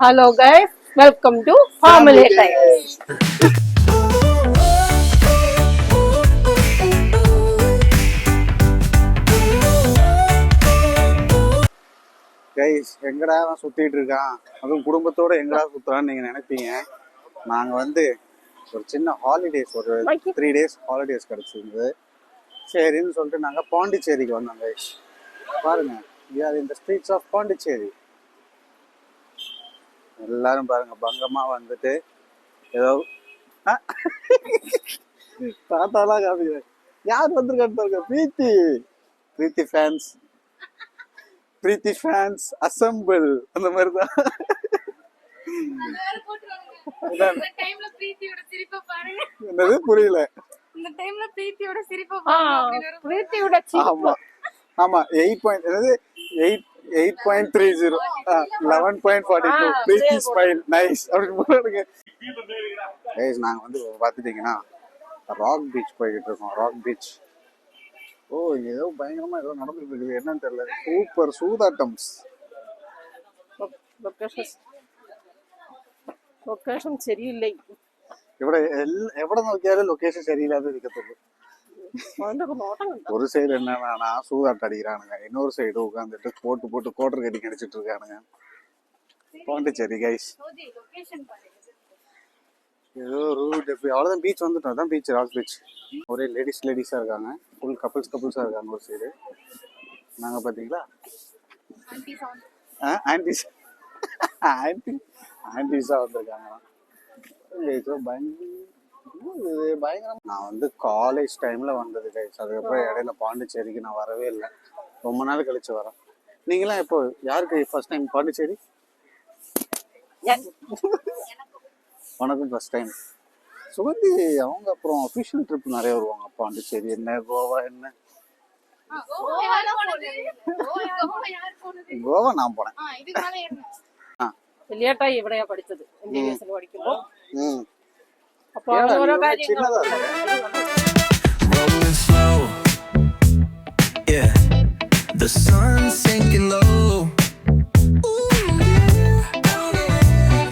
Hello guys, welcome to Family Times. Guys எங்கடா சுத்திட்டு இருக்கான், அதுவும் குடும்பத்தோட எங்கடா சுத்துறான்னு நீங்க நினைப்பீங்க. நாங்க வந்து ஒரு சின்ன ஹாலிடேஸ், ஒரு 3 days ஹாலிடேஸ் கிடைச்சிருந்தது. சரின்னு சொல்லிட்டு நாங்க பாண்டிச்சேரிக்கு வந்தோம் கைஸ். பாருங்க, we are in the streets of Pondicherry. எல்லாரும் பாருங்க பங்கமா வந்துட்டு ஏதோ தாத்தாலாம் காமிக்கிறேன். யார் வந்திருக்கான்னு பாருங்க, பிரீத்தி ஃபேன்ஸ் அசம்பிள் அந்த மாதிரிதான். என்னது புரியல? ஆமா ஆமா 8.30 11.42 பிரீத்தி ஸ்மைல் நைஸ் அப்படின்னு போடுங்க. கைஸ் நாங்க வந்து பாத்துட்டீங்கன்னா ராக் பீச் போய்கிட்டு இருக்கோம். Rock beach. ஓ, ஏதோ பயங்கரமா ஏதோ நடந்துட்டு இருக்குது, என்னன்னு தெரியல. சூப்பர் சூதாட்டம்ஸ். லொகேஷன் சரியில்லை. எവിടെ നോക്കിയാലും லொகேஷன் சரியில்லாத இருக்கத்துள்ளு. ஒரு சைடு என்னன்னா சூதாட்டம் அடிக்கிறானுங்க, இன்னொரு சைடு உட்காந்துட்டு போட்டு கோட்டர் கட்டி கிடைச்சிட்டு இருக்கானுங்க. பாண்டிச்சேரி கைஸ். ஏதோ ரூட் அவ்வளவுதான். பீச் வந்துட்டோம், அதான் பீச், ராக் பீச். ஒரே லேடிஸா இருக்காங்க, ஃபுல் கப்புள்ஸா இருக்காங்க ஒரு சைடு. நாங்க பாத்தீங்களா ஆன்டிஸா வந்திருக்காங்க. பயங்கரம். நான் வந்து காலேஜ் டைம்ல வந்தது கைஸ். அதுக்கப்புறம் இடையில பாண்டிச்சேரிக்கு நான் வரவே இல்லை, ரொம்ப நாள் கழிச்சு வரேன். நீங்களாம் எப்போ, யாருக்கு ஃபர்ஸ்ட் டைம் பாண்டிச்சேரி? உனக்கும் ஃபர்ஸ்ட் டைம். சுகந்தி அவங்க அப்புறம் அஃபிஷியல் ட்ரிப் நிறைய வருவாங்க பாண்டிச்சேரி, என்ன கோவா, என்ன கோவா நான் போனேன். லேட்டா இவடையா படிச்சது MBBS படிக்கும்போ. அப்போ ஓரோ காரியங்கள் rolling slow. Yeah, the sun's sinking low.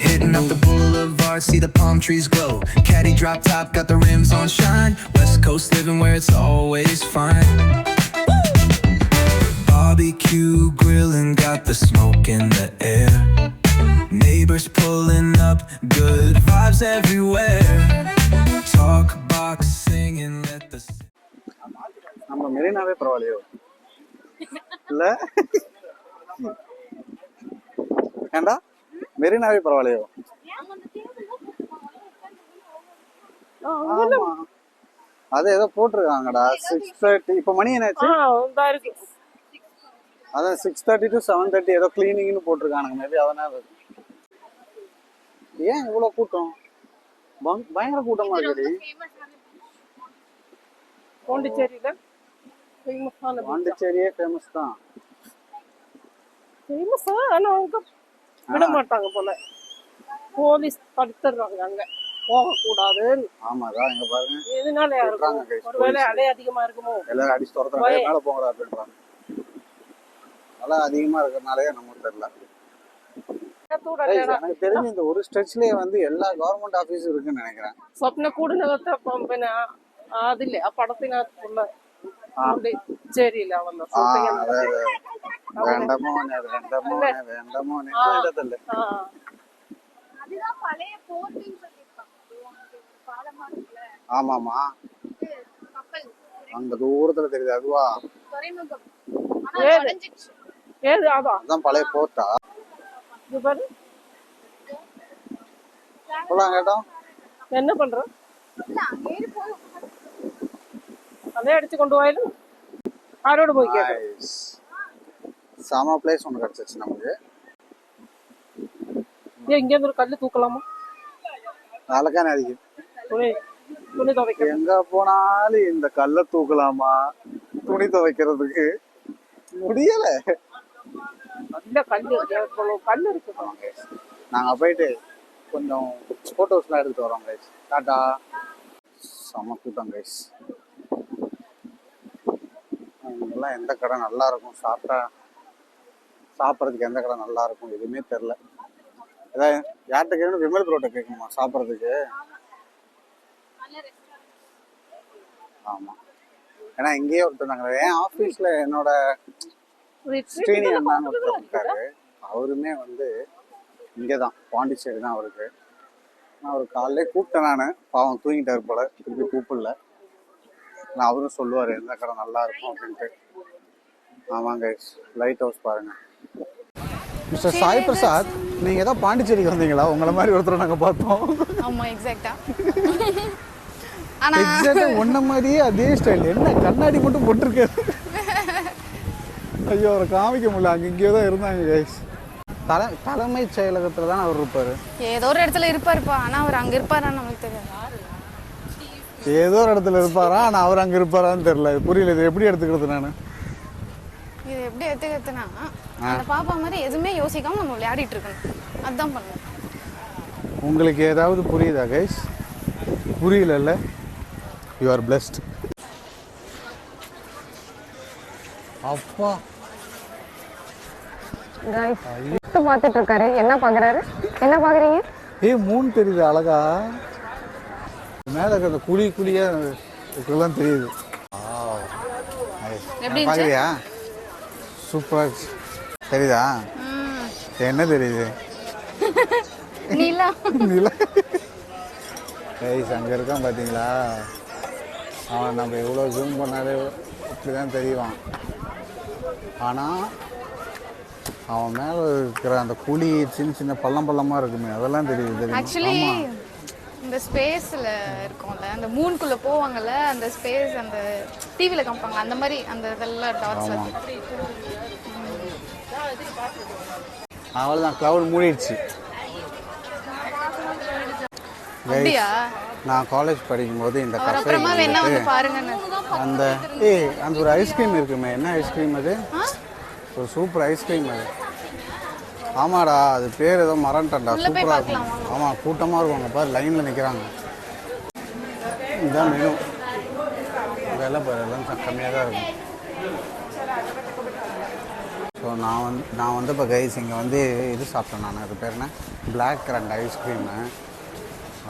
Hitting up the boulevard, see the palm trees glow. Caddy drop top, got the rims on shine. West Coast living where it's always fine. Barbecue grilling, got the smoke in the air. Neighbors pulling up, good vibes everywhere. Talk box singing, let the நம்ம மெரினாவே பரவாயில்லையோ இல்ல? ஏண்டா மெரினாவே பரவாயில்லையோ? ஆமா, அது ஏதோ போட்டிருக்காங்கடா 6:30. இப்ப மணி என்னாச்சு? அதான் 6:30 to 7:30 ஏதோ கிளீனிங்னு போட்டிருக்கானுங்க. மேபி அதனால. ஏன் இவ்வளவு கூட்டம்? பயங்கர கூட்டமா இருக்குது. பாண்டிச்சேரியே ஃபேமஸ் தான். ஃபேமஸ் ஆனா அவங்க விட மாட்டாங்க போல, போலீஸ் தடுத்துறாங்க அங்க போக கூடாது. ஆமா, அதான் இங்க பாருங்க. எதனால யாரும் ஒருவேளை அலை அதிகமா இருக்குமோ, எல்லாரும் அடிச்சு துரத்துறாங்க, மேல போங்கடா அப்படின்றாங்க. அலை அதிகமா இருக்கறனாலயே நமக்கு தெரியல. எனக்கு தெரிஞ்சு இந்த ஒரு ஸ்ட்ரெச்லயே வந்து எல்லா கவர்மெண்ட் ஆபீஸும் இருக்குன்னு நினைக்கிறேன். സ്വപ്ന കൂടിനകത്ത് പിന്നെ അതില്ലേ ആ പടത്തിനകത്തുള്ള ശരിയില്ല ஆமாமா, அங்க தூரத்துல தெரியுது, அதுவா? ஏது அதான் பழைய போர்ட்டா? கேட்டோம் என்ன பண்ற, அதே அடிச்சு கொண்டு போயாலும் ஆரோடு போய் கேட்க. சம பிளேஸ் ஒன்று கிடைச்சிச்சு நமக்கு. இங்க இருந்து ஒரு கல்லு தூக்கலாமா? நாளைக்கான அதிகம் துணி துவைக்க எங்க போனாலும் இந்த கல்லை தூக்கலாமா? துணி துவைக்கிறதுக்கு முடியல. கல்லு இருக்கு. நாங்க போயிட்டு கொஞ்சம் போட்டோஸ்லாம் எடுத்துட்டு வரோம் கைஸ். டாடா. செம கூட்டம் கைஸ். இங்கெல்லாம் எந்த கடை நல்லா இருக்கும், சாப்பிட்றதுக்கு எந்த கடை நல்லா இருக்கும் எதுவுமே தெரில. ஏதாவது யார்கிட்ட கேட்கணும்? விமல் ப்ரோட்ட கேட்கணுமா சாப்பிட்றதுக்கு? ஆமாம், ஏன்னா இங்கேயே ஒருத்தர் நாங்கள் என் ஆஃபீஸில் என்னோட ஸ்ரீனி அண்ணான்னு ஒருத்தர் இருக்காரு. அவருமே வந்து இங்கே தான், பாண்டிச்சேரி தான் அவருக்கு. நான் அவர் காலையிலே கூப்பிட்டேன், நான் பாவம் தூங்கிட்டார் போல, திருப்பி கூப்பிடல. நான் அவரும் சொல்லுவார் எந்த கடை நல்லா இருக்கும் அப்படின்ட்டு. ஆமாங்க, லைட் ஹவுஸ் பாருங்க. மிஸ்டர் சாய் பிரசாத், நீங்க ஏதோ பாண்டிச்சேரிக்கு வந்தீங்களா? உங்களை மாதிரி ஒருத்தர் நாங்க பார்த்தோம். ஆமா, எக்ஸாக்ட்டா. எக்ஸாக்ட்டா ஒன்ன மாதிரியே அதே ஸ்டைல். என்ன கண்ணாடி மட்டும் போட்டிருக்காரு. ஐயோ, அவரை காமிக்க முடியல, அங்க இங்கேயோ தான் இருந்தாங்க கைஸ். தலைமைச் செயலகத்துல தான் அவர் இருப்பாரு. ஏதோ ஒரு இடத்துல இருப்பாருப்பா, ஆனா அவர் அங்க இருப்பாரான்னு நமக்கு தெரியாது. ஏதோ ஒரு இடத்துல இருப்பாரா, ஆனா அவர் அங்க இருப்பாரான்னு தெரியல. புரியல, இது எப்படி எடுத்துக்கிறது? நான் இது எப்படி எடுத்துக்கிறதுனா, அந்த பாப்பா மாதிரி எதுவுமே யோசிக்காம நம்ம விளையாடிட்டு இருக்கணும், அதுதான் பண்ணணும். உங்களுக்கு ஏதாவது புரியுதா கைஸ்? புரியல. You are blessed. அப்பா பார்த்துட்டு இருக்காரு. என்ன பாக்குறாரு? என்ன பாக்குறீங்க? மூணு தெரியுது அழகா. மேல இருக்கிற குழியா இதெல்லாம் தெரியுது. பாக்குறியா? சூப்பரா தெரியுதா? என்ன தெரியுது? நிலா. அங்க இருக்கான் பாத்தீங்களா? அவன் நம்ம எவ்வளவு ஜூம் பண்ணாலே அப்படிதான் தெரியுவான். ஆனா அவன் மேல இருக்கிற அந்த குழி சின்ன பள்ளமா இருக்குமே, அதெல்லாம் தெரியுது. ஆக்சுவலி இந்த ஸ்பேஸ்ல இருக்கும்ல, அந்த மூணுக்குள்ள போவாங்கல்ல, அந்த ஸ்பேஸ் அந்த டிவில காமிப்பாங்க, அந்த மாதிரி அந்த இதெல்லாம் டாட்ஸ். அவ்வளவுதான், கிளவுட் மூடிடுச்சு. அப்படியா? நான் காலேஜ் படிக்கும்போது இந்த அப்புறமா வேணா வந்து பாருங்க. அந்த அந்த ஒரு ஐஸ்கிரீம் இருக்குமே, என்ன ஐஸ்கிரீம் அது? ஒரு சூப்பர் ஐஸ்கிரீம் அது. ஆமாடா, அது பேர் ஏதோ மறந்துட்டேன்டா. சூப்பராக இருக்கும். ஆமாம், கூட்டமாக இருக்கும். அங்கே பாரு, லைனில் நிற்கிறாங்க. இதுதான் மெனு. விலை பாரு, எல்லாம் கம்மியாக தான் இருக்கும். ஸோ நான் வந்து இப்போ கைஸ் இங்கே வந்து இது சாப்பிட்டேன். நான் அது பேர் என்ன, பிளாக் கரண்ட் ஐஸ்கிரீமு,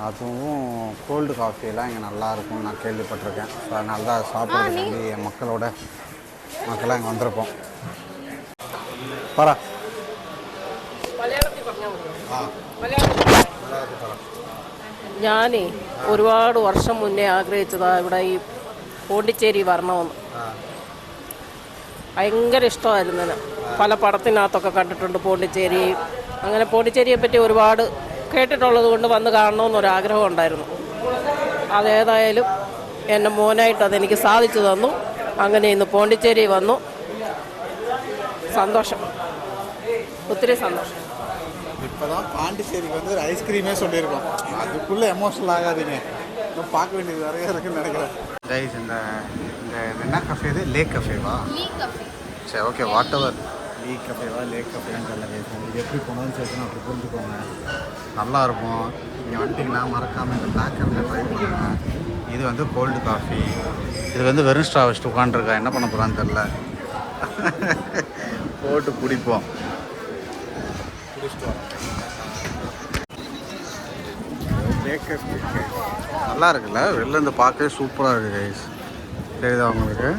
அதுவும் கோல்டு காஃபியெல்லாம் இங்கே நல்லாயிருக்கும்னு நான் கேள்விப்பட்டிருக்கேன். ஸோ அதனால தான் சாப்பிட்றதுக்கு என் மக்களாக இங்கே வந்திருப்போம். പറ. ഞാനേ ഒരുപാട് വർഷം മുന്നേ ആഗ്രഹിച്ചതാ ഇവിടെ ഈ പോണ്ടിച്ചേരി വരണമെന്ന്. ഭയങ്കര ഇഷ്ടമായിരുന്നു. പല പടത്തിനകത്തൊക്കെ കണ്ടിട്ടുണ്ട് പോണ്ടിച്ചേരി. അങ്ങനെ പോണ്ടിച്ചേരിയെ പറ്റി ഒരുപാട് കേട്ടിട്ടുള്ളത് കൊണ്ട് വന്ന് കാണണമെന്നൊരാഗ്രഹം ഉണ്ടായിരുന്നു. അതേതായാലും എൻ്റെ മോനായിട്ട് അതെനിക്ക് സാധിച്ചു തന്നു. അങ്ങനെ ഇന്ന് പോണ്ടിച്ചേരി വന്നു. சந்தோஷம், ஒத்திரி சந்தோஷம். இப்போ தான் பாண்டிச்சேரிக்கு வந்து ஒரு ஐஸ்கிரீமே சொல்லியிருக்கோம். அதுக்குள்ளே எமோஷனல் ஆகாதீங்க, இன்னும் பார்க்க வேண்டியது நிறைய இருக்குன்னு நினைக்கிறேன். கைஸ், இந்த என்ன கஃபே இது? லேக் கஃபேவா? சரி, ஓகே, வாட் எவர். லீக் கஃபேவா லேக் கஃபேன்னு சொல்ல கைஸ். இது எப்படி போனாலும் சேர்த்துனா அப்படி புரிஞ்சுக்கோங்க, நல்லாயிருக்கும். நீங்கள் வந்துட்டிங்கன்னா மறக்காமல் இந்த பிளாக் கஃபே ட்ரை பண்ணுங்கள். இது வந்து கோல்டு காஃபி. இது வந்து வெறும் ஸ்ட்ரா வச்சுட்டு உட்காந்துருக்கா, என்ன பண்ண போகிறான்னு தெரில. போட்டு குடிப்போம். நல்லா இருக்குல்ல, வெளில இருந்து பார்க்கவே சூப்பராக இருக்குது கைஸ். தெரியுதா உங்களுக்கு?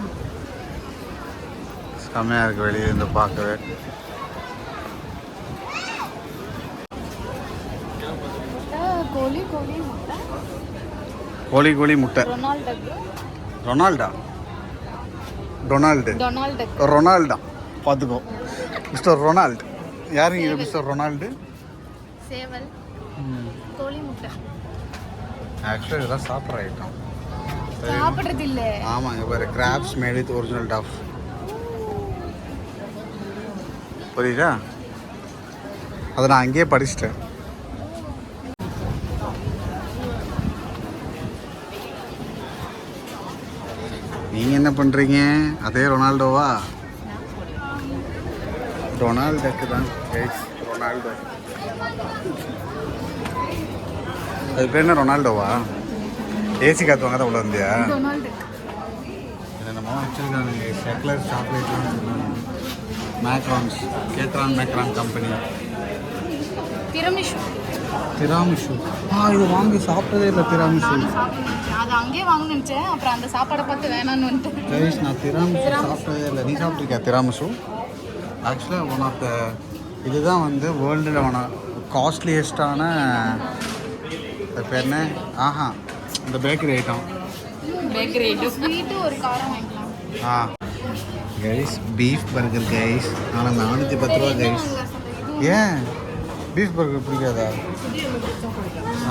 செம்மையாக இருக்குது வெளியே இருந்து பார்க்கவே. கோழி முட்டை. ரொனால்டா பார்த்துக்கோ. Mister Ronald. யாருங்க இது மிஸ்டர் ரொனால்டு? சேவல், கோழி முட்டை. ஆக்சுவலி இதெல்லாம் சாப்பிட்ற ஐட்டம். சாப்பிட்றது இல்லை. ஆமாங்க, பாரு, crepes made with original dough. புரியுதா? அதை நான் அங்கேயே படிச்சிட்டேன். நீங்கள் என்ன பண்ணுறீங்க? அதே ரொனால்டோவா? ரொனால்டோக்கு தான் கைஸ், ரொனால்டோ. அது பேர் என்ன, ரொனால்டோவா? ஏசி காற்று வாங்க தான் உள்ள வந்தியா? என்னமோ வச்சுருக்காங்க, செக்லர் சாக்லேட்லாம். மேக்ரான்ஸ், மேக்ரான் கம்பெனி. திரமிஷு திராமிஷு. இது வாங்கி சாப்பிட்டதே இல்லை திராமிஷு. அது அங்கேயே வாங்கணும்னு நினச்சேன், அப்புறம் அந்த சாப்பாடை பார்த்து வேணான்னு வந்துட்டு. கைஸ் நான் திராமிஷு சாப்பிட்டதே இல்லை. நீ சாப்பிட்ருக்கியா திராமிஷு? ஆக்சுவலாக ஒன் ஆஃப் த இதுதான் வந்து வேர்ல்டில் காஸ்ட்லியஸ்டான பேர் என்ன இந்த bakery item. Bakery item sweet ஒரு காரம் வாங்கிக்கலாம். Guys beef burger guys. ஆனால் 410 ரூபா கைஸ். ஏன் பீஃப் பர்கர் பிடிக்காதா?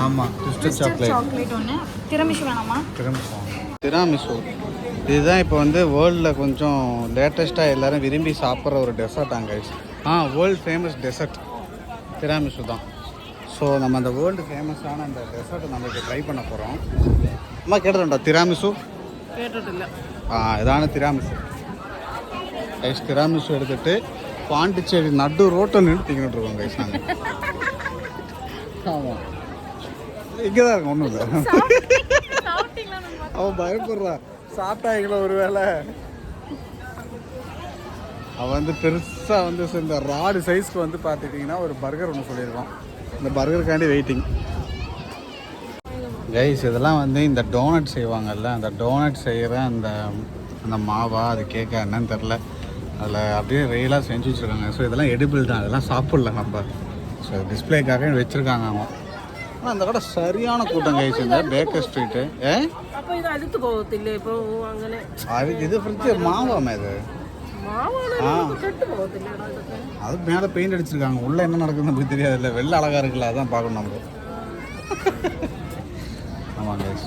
ஆமாம் ட்விஸ்டட் சாக்லேட் ஒன்று. திரமிஷு வேணாமா? திராமிசு இதுதான் இப்போ வந்து வேர்ல்டில் கொஞ்சம் லேட்டஸ்ட்டாக எல்லோரும் விரும்பி சாப்பிட்ற ஒரு டெசர்ட்டாங்க கைஸ். வேர்ல்டு ஃபேமஸ் டெசர்ட் திராமிசு தான். ஸோ நம்ம அந்த வேர்ல்டு ஃபேமஸான அந்த டெசர்ட்டை நம்ம இப்போ ட்ரை பண்ண போகிறோம். அம்மா கேட்டுறோம்டா திராமிசு? கேட்டுட்டில்ல. இதான திராமிசு கைஸ். திராமிசு எடுத்துகிட்டு பாண்டிச்சேரி நடு ரோட்டில் நின்று திங்கிட்டு இருக்கோம் கைஸ் நாங்கள். ஆமாம் இங்கே தான் இருக்கும், ஒன்றும் இல்லை. அவன் பயப்படுறா சாப்பிட்டாங்களோ ஒரு வேளை. அவன் வந்து பெருசாக வந்து இந்த ராடு சைஸ்க்கு வந்து பார்த்துட்டிங்கன்னா ஒரு பர்கர் ஒன்று சொல்லியிருக்கோம். இந்த பர்கருக்காண்டி வெயிட்டிங் கைஸ். இதெல்லாம் வந்து இந்த டோனட் செய்வாங்கல்ல, அந்த டோனட் செய்கிற அந்த மாவா அது கேட்க என்னன்னு தெரில. அதில் அப்படியே ரெயிலாக செஞ்சு வச்சுருக்காங்க. ஸோ இதெல்லாம் எடிபிள் தான், அதெல்லாம் சாப்பிடல நம்ம. ஸோ டிஸ்பிளேக்காக வச்சுருக்காங்க அவங்க. ஆனால் அந்த கடை சரியான கூட்டம் கைஸ் இந்த பேக்கர் ஸ்ட்ரீட்டு. അപ്പോൾ ഇത് അടുത്ത് പോകത്തില്ലേ ഇപ്പോൾ അങ്ങനെ? இது ஃப்ரிட்ஜ் மாவாமே இது. அது மேலே பெயிண்ட் அடிச்சிருக்காங்க. உள்ளே என்ன நடக்குதுன்னு அப்படி தெரியாதுல்ல. வெள்ளை அழகாக இருக்குல்ல, அதான் பார்க்கணும் நம்ம. ஆமாம் கைஸ்.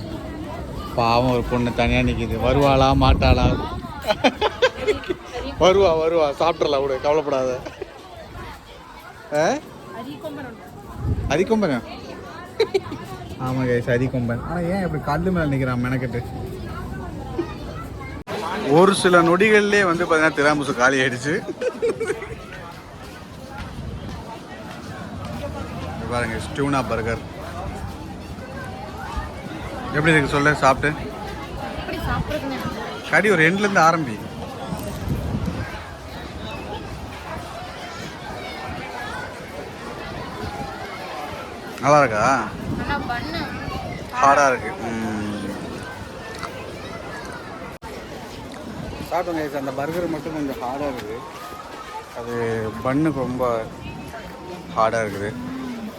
பாவம் ஒரு பொண்ணு தனியாக நிற்கிது. வருவாளா மாட்டாளா? வருவா சாப்பிட்றலாம் விடு, கவலைப்படாத. அரிக்கொம்பன். ஆமாம் கைஸ் அரிக்கொம்பன். ஆனால் ஏன் இப்படி கல்லு மேலே நிற்கிறான் மெனக்கெட்டு? ஒரு சில நொடிகள்லேயே வந்து பார்த்தீங்கன்னா திராமிசு காலி ஆயிடுச்சு. பாருங்க ஸ்டூனா பர்கர் எப்படி இருக்கு சொல்ல சாப்பிட்டு. கடி ஒரு எண்ட்லேருந்து ஆரம்பி. நல்லா இருக்கா? ஹார்டாக இருக்கு. சாப்பிட்டோங்க கைஸ். அந்த பர்கர் மட்டும் கொஞ்சம் ஹார்டாக இருக்குது. அது பன்னுக்கு ரொம்ப ஹார்டாக இருக்குது.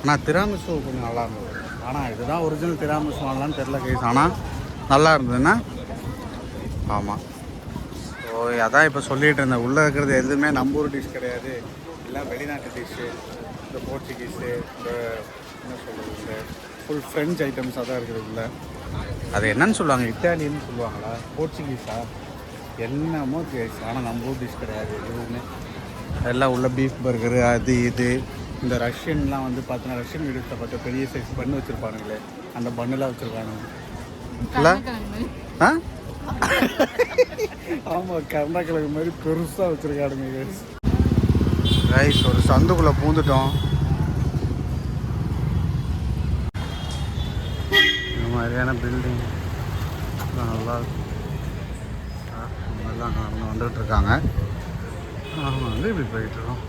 ஆனால் திராமிசு கொஞ்சம் நல்லா இருந்தது. ஆனால் இதுதான் ஒரிஜினல் திராமிசு வாங்கலான்னு தெரில கைஸ். ஆனால் நல்லா இருந்ததுன்னா ஆமாம். ஸோ அதான் இப்போ சொல்லிகிட்டு இருந்தேன். உள்ளே இருக்கிறது எதுவுமே நம்ம ஊர் டிஷ் கிடையாது, எல்லாம் வெளிநாட்டு டிஷ்ஷு. இந்த போர்ச்சுகீஸு, இந்த என்ன சொல்கிறது, இந்த ஃபுல் ஃப்ரெஞ்ச் ஐட்டம்ஸ் அதான் இருக்குது உள்ள. அது என்னன்னு சொல்லுவாங்க, இட்டாலியன்னு சொல்லுவாங்களா போர்ச்சுகீஸா என்னமோ கேஸ். ஆனால் நம்ம ஊர் டிஷ் கிடையாது எதுவுமே. எல்லாம் உள்ள பீஃப் பர்கரு அது இது. இந்த ரஷ்யன்லாம் வந்து பார்த்தீங்கன்னா ரஷ்யன் வீடியோஸில் பார்த்து பெரிய சைஸ் பண்ணு வச்சுருப்பானுங்களே, அந்த பண்ணெலாம் வச்சுருக்கானுங்க இல்லை? ஆமாம் கருணாக்கிழங்கு மாதிரி பெருசாக வச்சுருக்கானுங்க ரைஸ். ஒரு சந்துக்குள்ளே பூந்துட்டோம். இந்த மாதிரியான பில்டிங் நல்லா எல்லாம் வந்துகிட்டு இருக்காங்க. அவங்க வந்து இப்படி போயிட்டுருக்கோம்.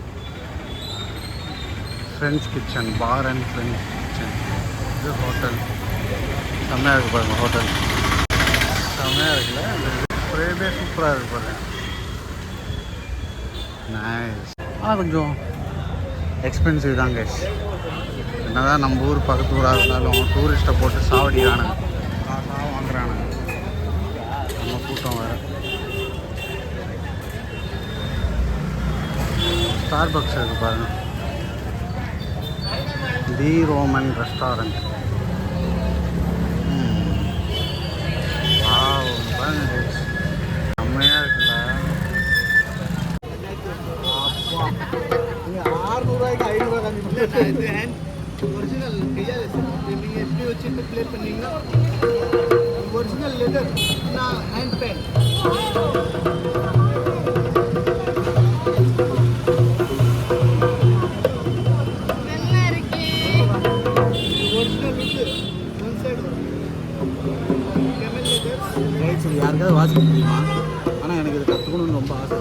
French kitchen, bar and French kitchen. இது ஹோட்டல் செம்மையாக இருக்குது பாருங்கள். ஹோட்டல் செம்மையாக இருக்குல்ல. அந்த ஸ்ப்ரேவே சூப்பராக இருக்குது பாருங்கள். நைஸ். ஆனால் கொஞ்சம் எக்ஸ்பென்சிவ் தான் கைஸ். என்ன தான் நம்ம ஊர் பக்கத்து ஊராக இருந்தாலும் டூரிஸ்ட்டை போட்டு சாவடிக்கிறானுங்க, காசாக வாங்குறானுங்க. நம்ம கூட்டம் வேறு. ஸ்டார் பக்ஸ் இருக்குது பாருங்கள். தி ரோமன் ரெஸ்டாரண்ட். செம்மையாக இருக்குல்ல. 600 500 ஒரிஜினல் கையால் நீங்கள் எப்படி வச்சுட்டு ப்ளே பண்ணீங்கன்னா ஒரிஜினல் லெதர் ஹேண்ட் பேன். யாருக்காவது வாசிக்க முடியுமா? ஆனால் எனக்கு இது கற்றுக்கணும்னு ரொம்ப ஆசை.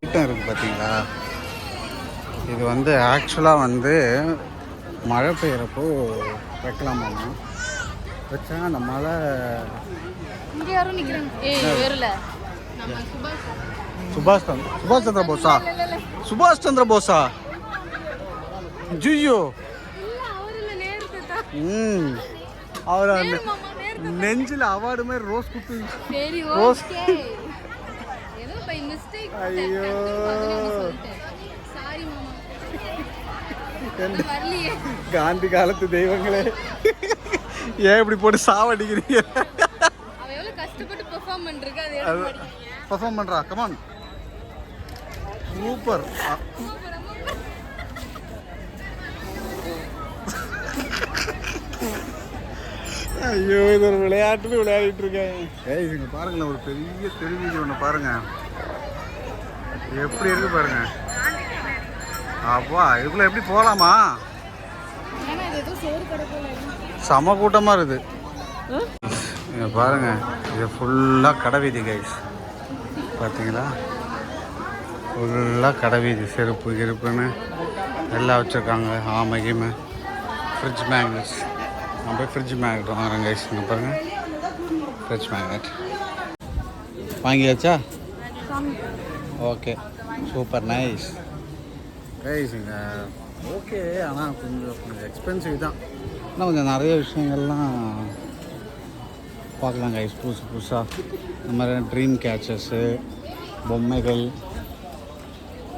கிட்ட இருக்குது பார்த்தீங்களா? இது வந்து ஆக்சுவலாக வந்து மழை பெய்யறப்போ வைக்கலாமாண்ணா. வச்சா அந்த மழை இங்க யாரும் நிக்கிறாங்க. வேறல நம்ம சுபாஷ் சந்திர போஸா? சுபாஷ் சந்திர போஸா? ஜியோ அவர் நெஞ்சில் அவார்டு மாதிரி ரோஸ் குத்து. ரோஸ். ஐயோ காந்தி காலத்து தெய்வங்களே, ஏன் இப்படி போட்டு சாவடிக்கிறீங்க? பெர்ஃபார்ம் பண்றா, கமான், சூப்பர். ஐயோ, இது ஒரு விளையாட்டுன்னு விளையாடிட்டு இருக்கேன். ஏய், இங்க பாருங்களேன், ஒரு பெரிய தெருவீதி ஒன்று பாருங்க, எப்படி இருக்கு பாருங்க. அப்பா, இதுக்குள்ள எப்படி போகலாமா? செம கூட்டமா இருக்குது. இங்க பாருங்க, இது ஃபுல்லாக கடை வீதி கைஸ். பார்த்தீங்களா, ஃபுல்லாக கடை வீதி. செருப்பு கிருப்புன்னு எல்லாம் வச்சுருக்காங்க. ஆமை கீமை, ஃப்ரிட்ஜ் மேக்னெட்ஸ். நம்ம போய் ஃப்ரிட்ஜ் மேக்னெட் வாங்குறோம் கைஸ். இங்கே பாருங்கள், ஃப்ரிட்ஜ் மேக்னெட் வாங்கியாச்சா? Okay, super nice guys. இங்கே ஓகே, ஆனால் கொஞ்சம் எக்ஸ்பென்சிவ் தான். ஆனால் கொஞ்சம் நிறைய விஷயங்கள்லாம் பார்க்கலாம் கைஸ். புதுசாக இந்த மாதிரி ட்ரீம் கேச்சர்ஸு, பொம்மைகள்.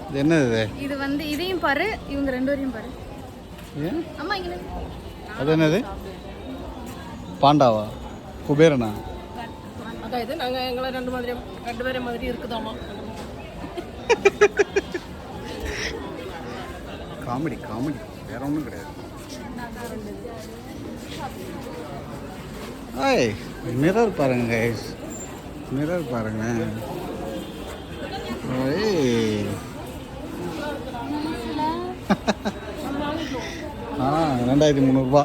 இது என்னது? இது வந்து இதையும் பாரு, இவங்க ரெண்டு பேரையும் பாரு. ஏன்? அம்மா இங்க அது என்னது? பாண்டாவா? குபேரனா? அதாவது நாங்கள் எங்களை ரெண்டு பேரை மாதிரி இருக்குதாமா. காமெடி காமெடி, வேற ஒன்றும் கிடையாது. ஐய், மிரர் பாருங்க கைஸ், மிரர் பாருங்க. ஏய், 2300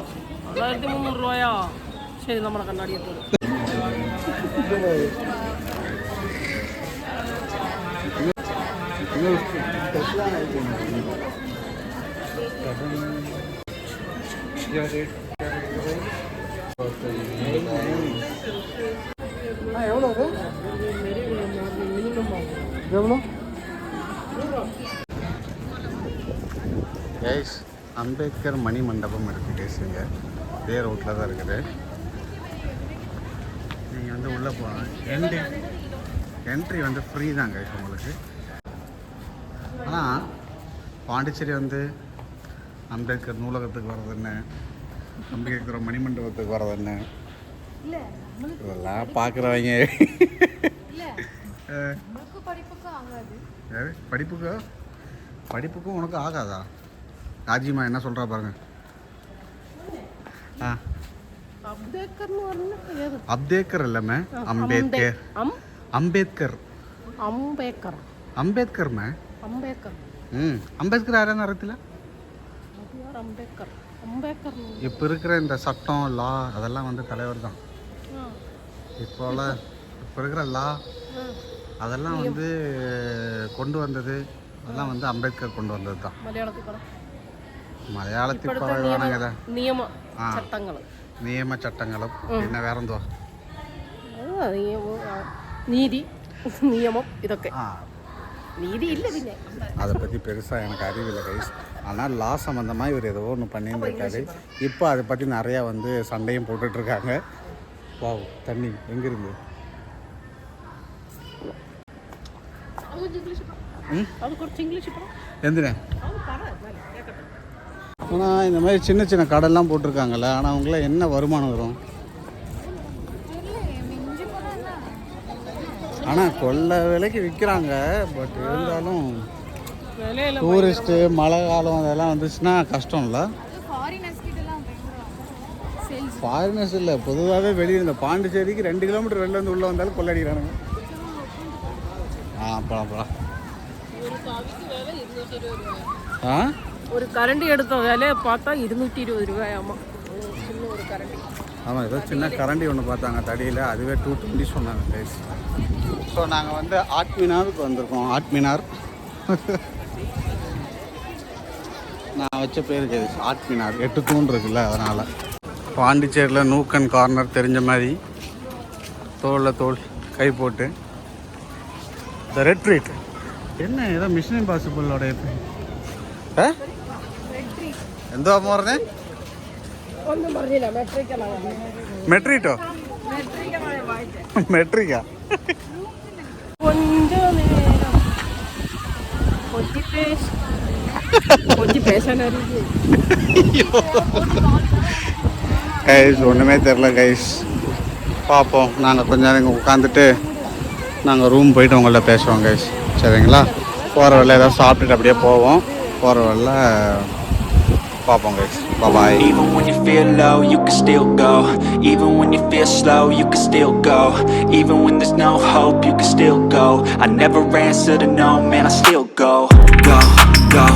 2300 சரி, நம்மளை கண்ணாடி எடுத்து எவ்வளோ எவ்வளோ கைஸ்? அம்பேத்கர் மணி மண்டபம் இருக்குது கைஸ். இங்கே இதே ரோட்டில் தான் இருக்குது. நீங்கள் வந்து உள்ளே போகலாம். என்ட்ரி வந்து ஃப்ரீ தான் கைஸ் உங்களுக்கு. ஆனால் பாண்டிச்சேரி வந்து அம்பேத்கர் நூலகத்துக்கு வர்றது என்ன, அம்பேத்கர் மணிமண்டபத்துக்கு வர்றது என்ன, இதெல்லாம் பார்க்குறவங்க படிப்புக்கும் உனக்கு ஆகாதா? ராஜிமா என்ன சொல்கிறா பாருங்க. அப்தேக்கர் இல்லைம்மே, அம்பேத்கர். அம்பேத்கர் அம்பேத்கர் அம்பேத்கர்மே. அம்பேத்கர் அம்பேத்கர் யாரான்னு அறியல. அம்பேத்கர் அம்பேத்கர் இப்போ இருக்கிற இந்த சட்டம் லா அதெல்லாம் வந்து தலைவர் தான். இப்போ இருக்கிற லா அதெல்லாம் வந்து கொண்டு வந்தது, அதெல்லாம் வந்து அம்பேத்கர் கொண்டு வந்தது தான். மலையாளத்தில் பரவாயில்ல. நியம சட்டங்களும் പിന്നെ വേറെന്തോ നീതി നിയമം ഇതൊക്കെ നീതി ഇല്ല. പിന്നെ அதை பற்றி பெருசாக எனக்கு அறிவில்லை கைஸ். ஆனால் லா சம்மந்தமாக இவர் ஏதோ ஒன்று பண்ணியிருக்காரு. இப்போ அதை பற்றி நிறையா வந்து சண்டையும் போட்டுட்ருக்காங்க. வாவ், தண்ணி எங்கிருந்து? எந்திர. ஆனால் இந்த மாதிரி சின்ன சின்ன கடைலாம் போட்டிருக்காங்கல்ல, ஆனால் அவங்களாம் என்ன வருமானம் வரும்? ஆனால் கொள்ளை விலைக்கு விற்கிறாங்க. பட் இருந்தாலும் டூரிஸ்ட்டு மழை காலம் அதெல்லாம் வந்துச்சுன்னா கஷ்டம் இல்லை. ஃபாரினர்ஸ் இல்லை, பொதுவாகவே வெளியே இந்த பாண்டிச்சேரிக்கு 2 கிலோமீட்டர் வெளில வந்து உள்ளே வந்தாலும் கொள்ளடிக்கிறானுங்க. அப்புறம் ஒரு கரண்டி எடுத்த விலையை பார்த்தா 220 ரூபாயாமா ஒரு கரண்டி. ஆமாம், ஏதோ சின்ன கரண்டி ஒன்று பார்த்தாங்க தடியில், அதுவே 220 சொன்னாங்க கைஸ். ஸோ நாங்கள் வந்து ஆர்ட் மினாருக்கு வந்திருக்கோம். ஆர்ட் மினார் நான் வச்ச பேர் கைஸ் ஆட்மினார் 8 தூண் இருக்குல்ல அதனால். பாண்டிச்சேரியில் நூக் அண்ட் கார்னர் தெரிஞ்ச மாதிரி தோளில் தோல் கை போட்டு த ரெட்ரீட். என்ன ஏதோ மிஷன் இம்பாசிபிளோட എന്തുവാ പറഞ്ഞേ? മെട്രീറ്റോ? മെട്രിക്കാ? கைஸ் ஒன்றுமே தெரில கைஸ். பார்ப்போம். நாங்கள் கொஞ்ச நேரம் இங்கே உட்காந்துட்டு நாங்கள் ரூம் போயிட்டு உங்கள்ட்ட பேசுவோம் கைஸ். சரிங்களா? போகிற வழியில் ஏதாவது சாப்பிட்டுட்டு அப்படியே போவோம். போகிற வழியில் பார்ப்போம் guys. Bye. Even when you feel low, you can still go. Even when you feel slow, you can still go. Even when there's no hope, you can still go. I never answer to no, man, I still go. Go, go.